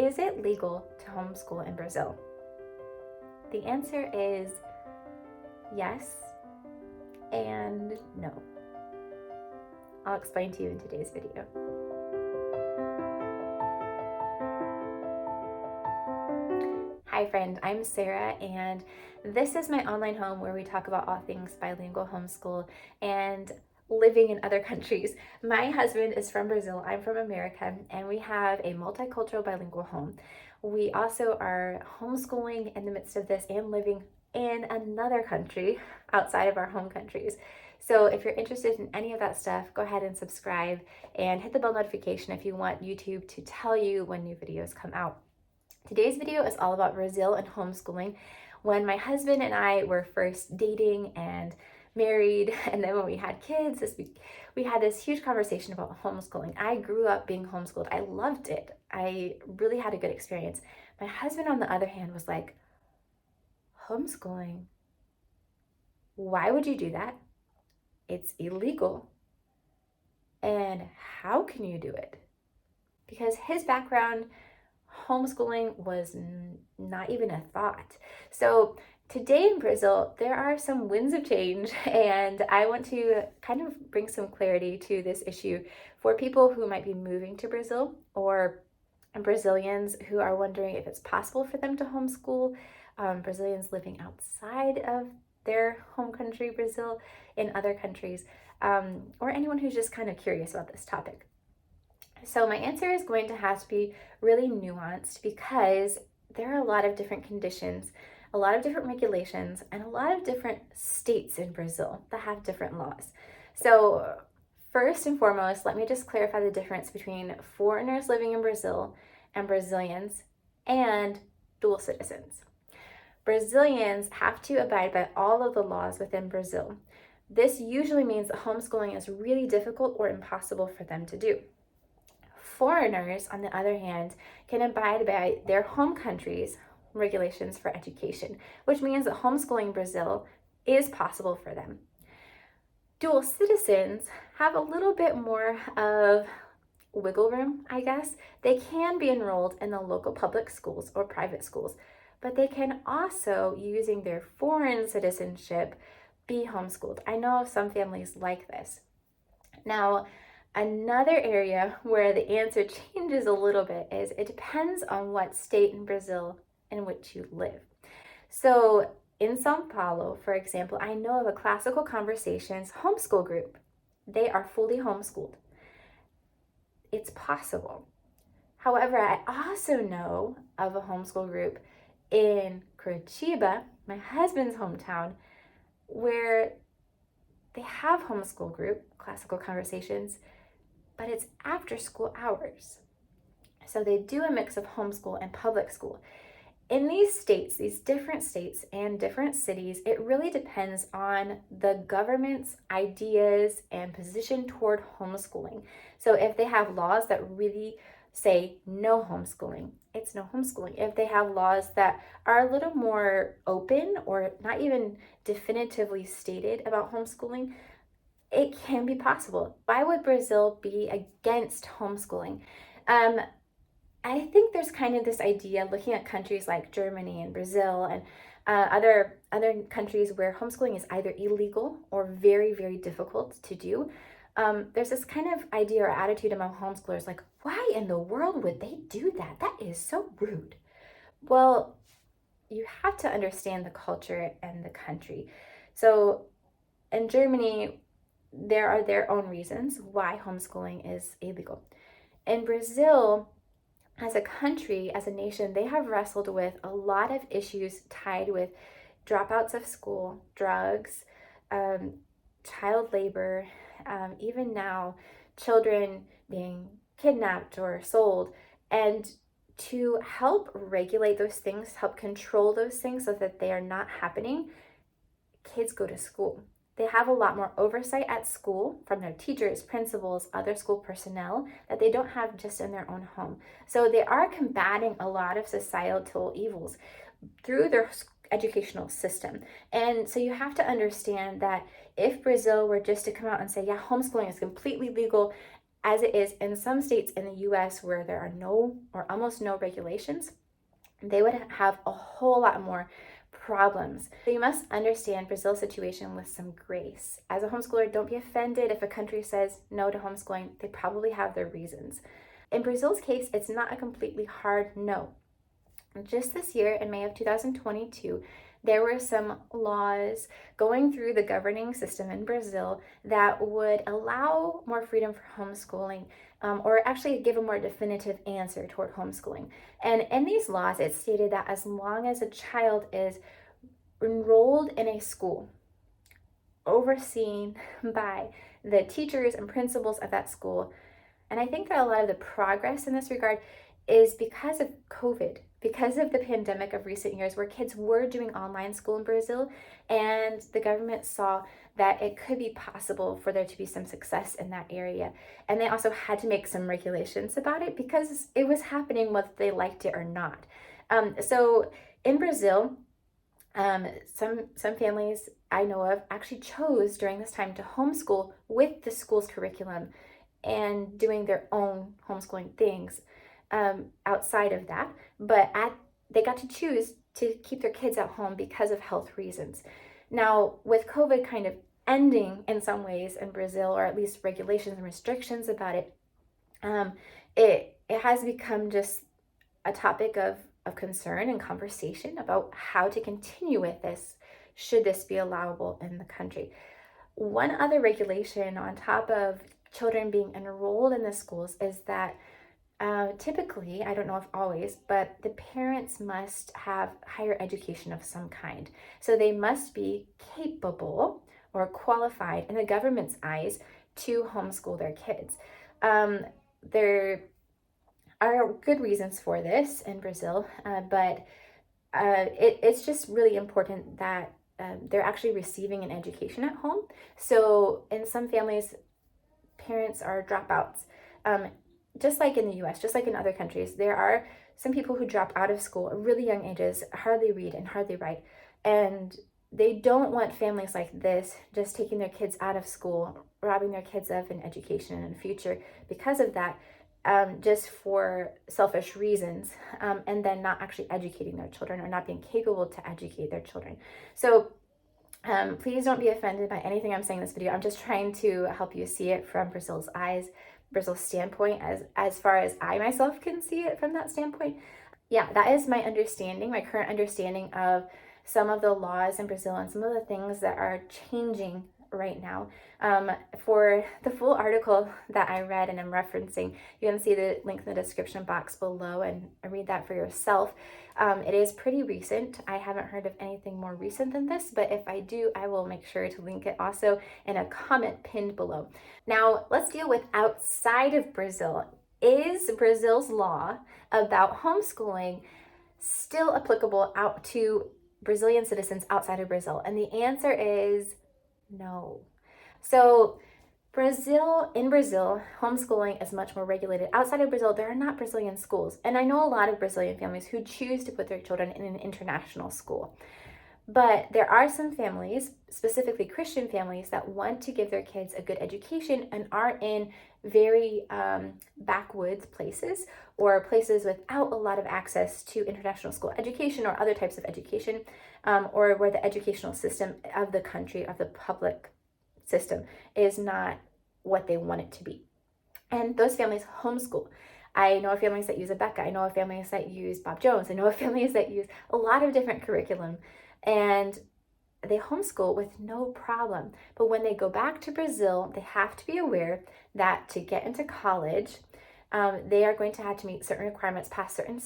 Is it legal to homeschool in Brazil? The answer is yes and no. I'll explain to you in today's video. Hi friend, I'm Sarah, and this is my online home where we talk about all things bilingual homeschool and living in other countries. My husband is from Brazil, I'm from America, and we have a multicultural bilingual home. We also are homeschooling in the midst of this and living in another country outside of our home countries. So if you're interested in any of that stuff, go ahead and subscribe and hit the bell notification if you want YouTube to tell you when new videos come out. Today's video is all about Brazil and homeschooling. When my husband and I were first dating and married, and then when we had kids, we had this huge conversation about homeschooling. I grew up being homeschooled. I loved it. I really had a good experience. My husband, on the other hand, was like, homeschooling? Why would you do that? It's illegal. And how can you do it? Because his background, homeschooling was not even a thought. So today in Brazil, there are some winds of change, and I want to kind of bring some clarity to this issue for people who might be moving to Brazil or Brazilians who are wondering if it's possible for them to homeschool, Brazilians living outside of their home country, Brazil, in other countries, or anyone who's just kind of curious about this topic. So my answer is going to have to be really nuanced because there are a lot of different conditions, a lot of different regulations, and a lot of different states in Brazil that have different laws. So first and foremost, let me just clarify the difference between foreigners living in Brazil and Brazilians and dual citizens. Brazilians have to abide by all of the laws within Brazil. This usually means that homeschooling is really difficult or impossible for them to do. Foreigners, on the other hand, can abide by their home country's regulations for education, which means that homeschooling in Brazil is possible for them. Dual citizens have a little bit more of wiggle room, I guess. They can be enrolled in the local public schools or private schools, but they can also, using their foreign citizenship, be homeschooled. I know of some families like this. Now, another area where the answer changes a little bit is it depends on what state in Brazil in which you live. So in São Paulo, for example, I know of a Classical Conversations homeschool group. They are fully homeschooled. It's possible. However, I also know of a homeschool group in Curitiba, my husband's hometown, where they have homeschool group, Classical Conversations, but it's after school hours. So they do a mix of homeschool and public school. In these states, these different states and different cities, it really depends on the government's ideas and position toward homeschooling. So if they have laws that really say no homeschooling, it's no homeschooling. If they have laws that are a little more open or not even definitively stated about homeschooling, it can be possible. Why would Brazil be against homeschooling? I think there's kind of this idea, looking at countries like Germany and Brazil and other countries where homeschooling is either illegal or very, very difficult to do. There's this kind of idea or attitude among homeschoolers like, why in the world would they do that? That is so rude. Well, you have to understand the culture and the country. So in Germany, there are their own reasons why homeschooling is illegal. In Brazil, as a country, as a nation, they have wrestled with a lot of issues tied with dropouts of school, drugs, child labor, even now, children being kidnapped or sold. And to help regulate those things, help control those things so that they are not happening, kids go to school. They have a lot more oversight at school from their teachers, principals, other school personnel that they don't have just in their own home. So they are combating a lot of societal evils through their educational system. And so you have to understand that if Brazil were just to come out and say, yeah, homeschooling is completely legal, as it is in some states in the US where there are no or almost no regulations, they would have a whole lot more problems. So you must understand Brazil's situation with some grace. As a homeschooler, don't be offended if a country says no to homeschooling. They probably have their reasons. In Brazil's case, it's not a completely hard no. Just this year, in May of 2022, there were some laws going through the governing system in Brazil that would allow more freedom for homeschooling, or actually give a more definitive answer toward homeschooling. And in these laws, it stated that as long as a child is enrolled in a school overseen by the teachers and principals of that school, and I think that a lot of the progress in this regard is because of COVID, because of the pandemic of recent years, where kids were doing online school in Brazil, and the government saw that it could be possible for there to be some success in that area. And they also had to make some regulations about it because it was happening whether they liked it or not. So in Brazil, some families I know of actually chose during this time to homeschool with the school's curriculum and doing their own homeschooling things outside of that. But they got to choose to keep their kids at home because of health reasons. Now, with COVID kind of ending in some ways in Brazil, or at least regulations and restrictions about it, it has become just a topic of concern and conversation about how to continue with this, should this be allowable in the country. One other regulation on top of children being enrolled in the schools is that typically, I don't know if always, but the parents must have higher education of some kind. So they must be capable or qualified in the government's eyes to homeschool their kids. There are good reasons for this in Brazil, but it's just really important that they're actually receiving an education at home. So in some families, parents are dropouts. Just like in the US, just like in other countries, there are some people who drop out of school at really young ages, hardly read and hardly write. And they don't want families like this just taking their kids out of school, robbing their kids of an education and a future because of that, just for selfish reasons, and then not actually educating their children or not being capable to educate their children. So please don't be offended by anything I'm saying in this video. I'm just trying to help you see it from Brazil's eyes, Brazil's standpoint, as far as I myself can see it from that standpoint. Yeah, that is my understanding, my current understanding of some of the laws in Brazil and some of the things that are changing right now. For the full article that I read and I'm referencing, you can see the link in the description box below and read that for yourself. It is pretty recent. I haven't heard of anything more recent than this, but if I do, I will make sure to link it also in a comment pinned below. Now, let's deal with outside of Brazil. Is Brazil's law about homeschooling still applicable out to Brazilian citizens outside of Brazil? And the answer is no. So in Brazil, homeschooling is much more regulated. Outside of Brazil, there are not Brazilian schools. And I know a lot of Brazilian families who choose to put their children in an international school. But there are some families, specifically Christian families, that want to give their kids a good education and are in very backwoods places or places without a lot of access to international school education or other types of education, or where the educational system of the country, of the public system, is not what they want it to be. And those families homeschool. I know of families that use Abeka. I know of families that use Bob Jones. I know of families that use a lot of different curriculum. And they homeschool with no problem. But when they go back to Brazil, they have to be aware that to get into college, they are going to have to meet certain requirements, pass certain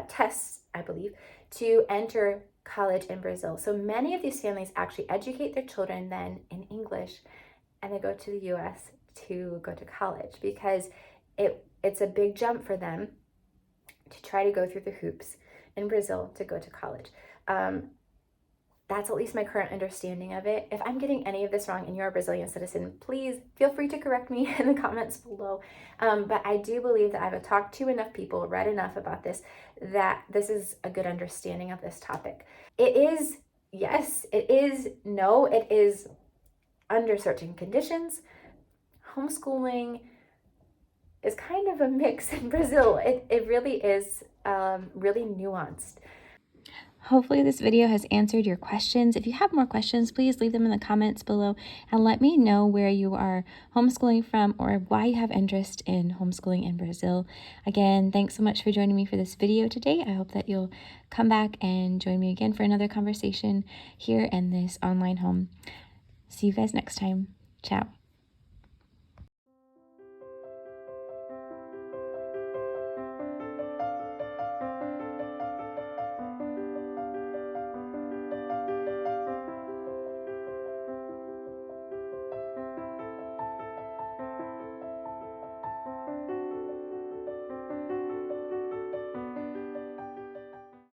tests, I believe, to enter college in Brazil. So many of these families actually educate their children then in English, and they go to the US to go to college because it's a big jump for them to try to go through the hoops in Brazil to go to college. That's at least my current understanding of it. If I'm getting any of this wrong and you're a Brazilian citizen, please feel free to correct me in the comments below. But I do believe that I've talked to enough people, read enough about this, that this is a good understanding of this topic. It is, yes, it is, no, it is under certain conditions. Homeschooling is kind of a mix in Brazil. It really is really nuanced. Hopefully this video has answered your questions. If you have more questions, please leave them in the comments below and let me know where you are homeschooling from or why you have interest in homeschooling in Brazil. Again, thanks so much for joining me for this video today. I hope that you'll come back and join me again for another conversation here in this online home. See you guys next time. Ciao.